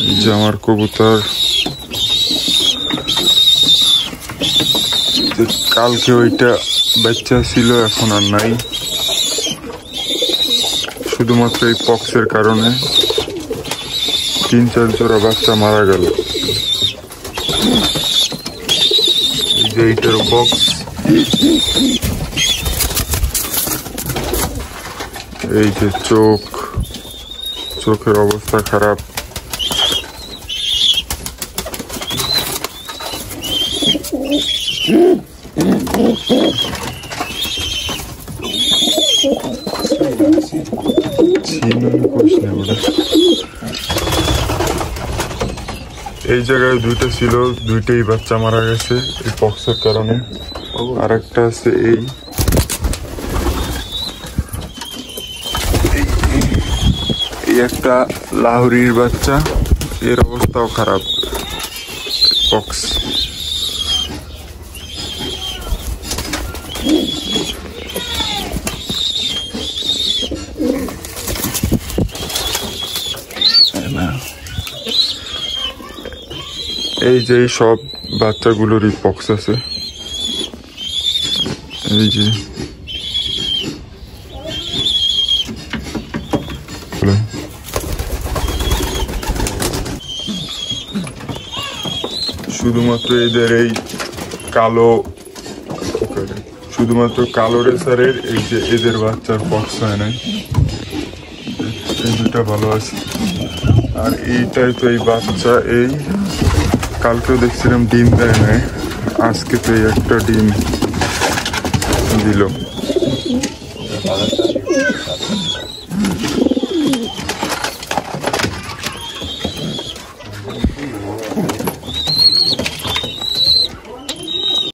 এই যে আমার কবুতর, কালকে ওইটা বাচ্চা ছিল, এখন আর নাই, শুধুমাত্র এই পক্সের কারণে 3-4 জোড়া বাচ্চা মারা গেল। এই যে এইটার বক্স, এই যে চোখের অবস্থা খারাপ। এই জায়গায় 2টা ছিল, 2টাই বাচ্চা মারা গেছে এই পক্সের কারণে। আর একটা আছে এই একটা লাহোরির বাচ্চা, এর অবস্থাও খারাপ, পক্স। এই যে সব বাচ্চাগুলোরই পক্স আছে। এই যে শুধুমাত্র এদের এই কালো রেসারের এই যে এদের বাচ্চার পক্স হয় নাই, এই 2টা ভালো আছে। আর এইটাই তো এই বাচ্চা, এই কালকেও দেখছিলাম ডিম দেয় নাই, আজকে তো এই একটা ডিম দিল।